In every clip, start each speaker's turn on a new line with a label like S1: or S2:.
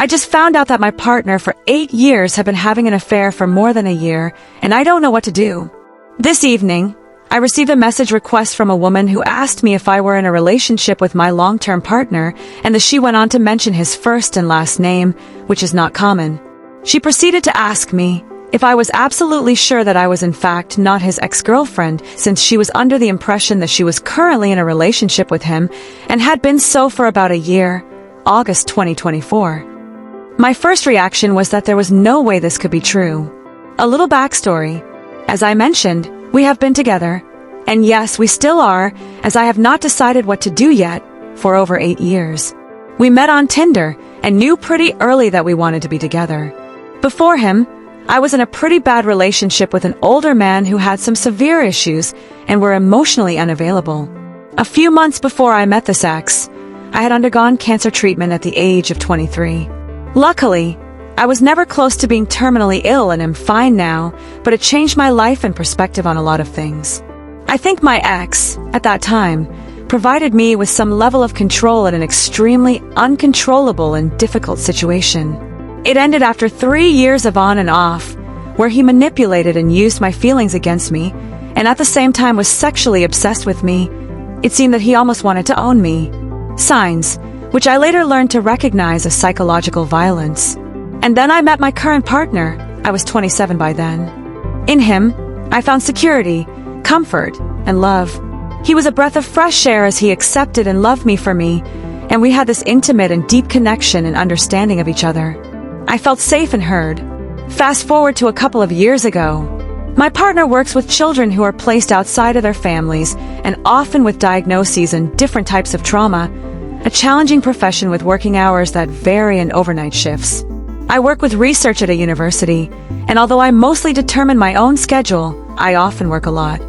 S1: I just found out that my partner for 8 years had been having an affair for more than a year, and I don't know what to do. This evening, I received a message request from a woman who asked me if I were in a relationship with my long-term partner, and she went on to mention his first and last name, which is not common. She proceeded to ask me if I was absolutely sure that I was in fact not his ex-girlfriend, since she was under the impression that she was currently in a relationship with him and had been so for about a year, August 2024. My first reaction was that there was no way this could be true. A little backstory. As I mentioned, we have been together, and yes, we still are, as I have not decided what to do yet, for over 8 years. We met on Tinder and knew pretty early that we wanted to be together. Before him, I was in a pretty bad relationship with an older man who had some severe issues and were emotionally unavailable. A few months before I met this ex, I had undergone cancer treatment at the age of 23. Luckily, I was never close to being terminally ill and am fine now, but it changed my life and perspective on a lot of things. I think my ex, at that time, provided me with some level of control in an extremely uncontrollable and difficult situation. It ended after 3 years of on and off, where he manipulated and used my feelings against me, and at the same time was sexually obsessed with me. It seemed that he almost wanted to own me. Signs, which I later learned to recognize as psychological violence. And then I met my current partner. I was 27 by then. In him, I found security, comfort, and love. He was a breath of fresh air as he accepted and loved me for me, and we had this intimate and deep connection and understanding of each other. I felt safe and heard. Fast forward to a couple of years ago. My partner works with children who are placed outside of their families and often with diagnoses and different types of trauma, a challenging profession with working hours that vary and overnight shifts. I work with research at a university, and although I mostly determine my own schedule, I often work a lot.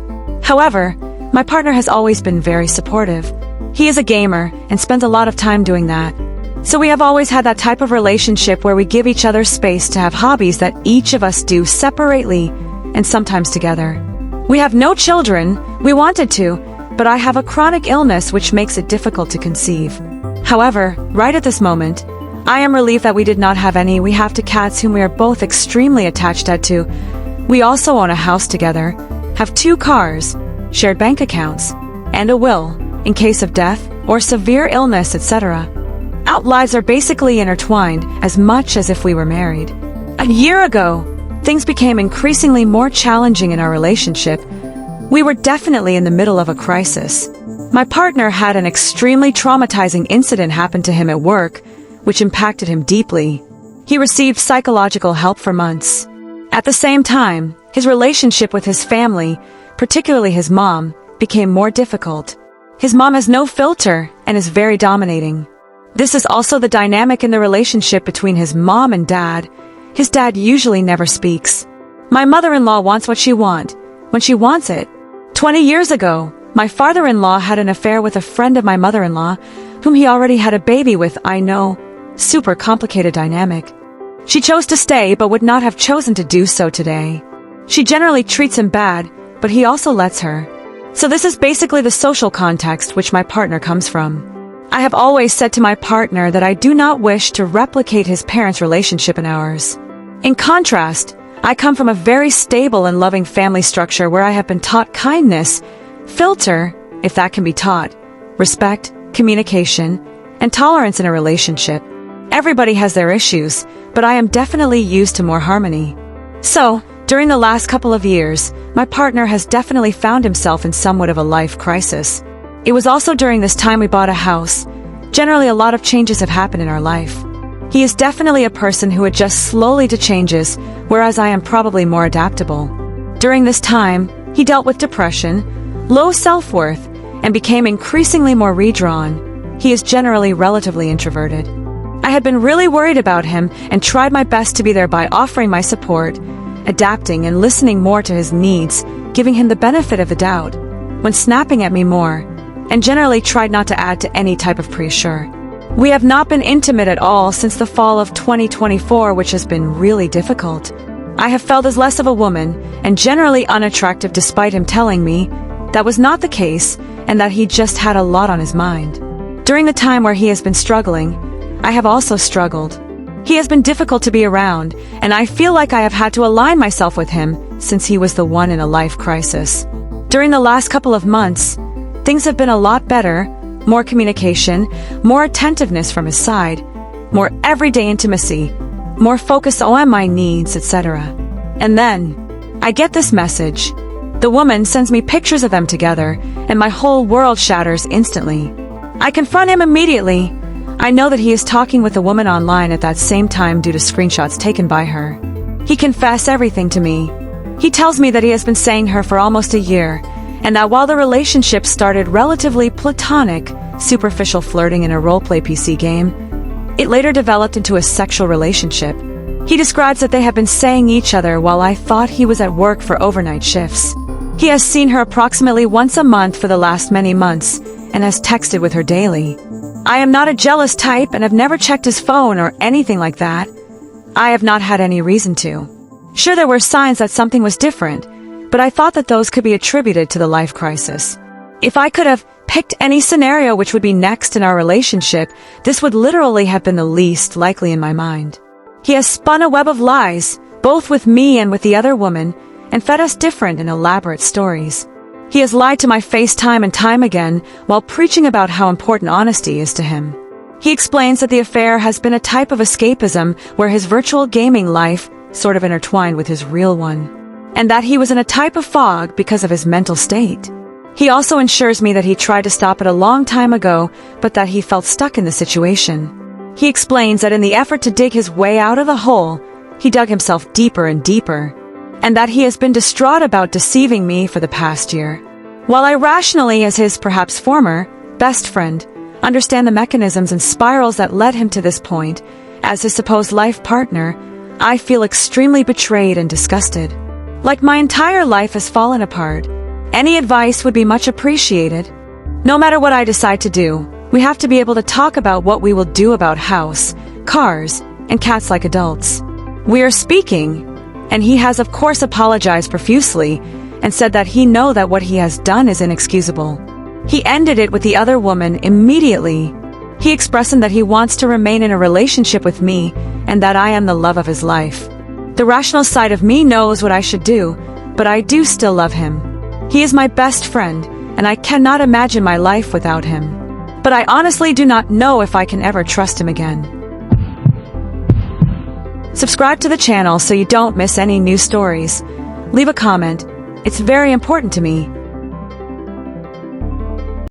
S1: However, my partner has always been very supportive. He is a gamer and spends a lot of time doing that. So we have always had that type of relationship where we give each other space to have hobbies that each of us do separately and sometimes together. We have no children. We wanted to, but I have a chronic illness which makes it difficult to conceive. However, right at this moment, I am relieved that we did not have any. We have two cats whom we are both extremely attached to. We also own a house together, have 2 cars, shared bank accounts, and a will, in case of death or severe illness, etc. Our lives are basically intertwined as much as if we were married. A year ago, things became increasingly more challenging in our relationship. We were definitely in the middle of a crisis. My partner had an extremely traumatizing incident happen to him at work, which impacted him deeply. He received psychological help for months. At the same time, his relationship with his family, particularly his mom, became more difficult. His mom has no filter and is very dominating. This is also the dynamic in the relationship between his mom and dad. His dad usually never speaks. My mother-in-law wants what she wants, when she wants it. 20 years ago, my father-in-law had an affair with a friend of my mother-in-law, whom he already had a baby with. I know. Super complicated dynamic. She chose to stay but would not have chosen to do so today. She generally treats him bad, but he also lets her. So this is basically the social context which my partner comes from. I have always said to my partner that I do not wish to replicate his parents' relationship and ours. In contrast, I come from a very stable and loving family structure where I have been taught kindness, filter, if that can be taught, respect, communication, and tolerance in a relationship. Everybody has their issues, but I am definitely used to more harmony. So, during the last couple of years, my partner has definitely found himself in somewhat of a life crisis. It was also during this time we bought a house. Generally, a lot of changes have happened in our life. He is definitely a person who adjusts slowly to changes, whereas I am probably more adaptable. During this time, he dealt with depression, low self-worth, and became increasingly more redrawn. He is generally relatively introverted. I had been really worried about him and tried my best to be there by offering my support, adapting and listening more to his needs, giving him the benefit of the doubt, when snapping at me more, and generally tried not to add to any type of pressure. We have not been intimate at all since the fall of 2024, which has been really difficult. I have felt as less of a woman and generally unattractive despite him telling me that was not the case and that he just had a lot on his mind. During the time where he has been struggling, I have also struggled. He has been difficult to be around, and I feel like I have had to align myself with him since he was the one in a life crisis. During the last couple of months, things have been a lot better, more communication, more attentiveness from his side, more everyday intimacy, more focus on my needs, etc. And then, I get this message. The woman sends me pictures of them together, and my whole world shatters instantly. I confront him immediately. I know that he is talking with a woman online at that same time due to screenshots taken by her. He confessed everything to me. He tells me that he has been seeing her for almost a year, and that while the relationship started relatively platonic, superficial flirting in a roleplay PC game, it later developed into a sexual relationship. He describes that they have been seeing each other while I thought he was at work for overnight shifts. He has seen her approximately once a month for the last many months, and has texted with her daily. I am not a jealous type and have never checked his phone or anything like that. I have not had any reason to. Sure, there were signs that something was different, but I thought that those could be attributed to the life crisis. If I could have picked any scenario which would be next in our relationship, this would literally have been the least likely in my mind. He has spun a web of lies, both with me and with the other woman, and fed us different and elaborate stories. He has lied to my face time and time again while preaching about how important honesty is to him. He explains that the affair has been a type of escapism where his virtual gaming life sort of intertwined with his real one, and that he was in a type of fog because of his mental state. He also assures me that he tried to stop it a long time ago, but that he felt stuck in the situation. He explains that in the effort to dig his way out of the hole, he dug himself deeper and deeper, and that he has been distraught about deceiving me for the past year. While I rationally, as his perhaps former best friend, understand the mechanisms and spirals that led him to this point, as his supposed life partner, I feel extremely betrayed and disgusted. Like my entire life has fallen apart. Any advice would be much appreciated. No matter what I decide to do, we have to be able to talk about what we will do about house, cars, and cats like adults. We are speaking, and he has of course apologized profusely and said that he knows that what he has done is inexcusable. He ended it with the other woman immediately. He expressing that he wants to remain in a relationship with me and that I am the love of his life. The rational side of me knows what I should do, but I do still love him. He is my best friend, and I cannot imagine my life without him. But I honestly do not know if I can ever trust him again. Subscribe to the channel so you don't miss any new stories. Leave a comment. It's very important to me.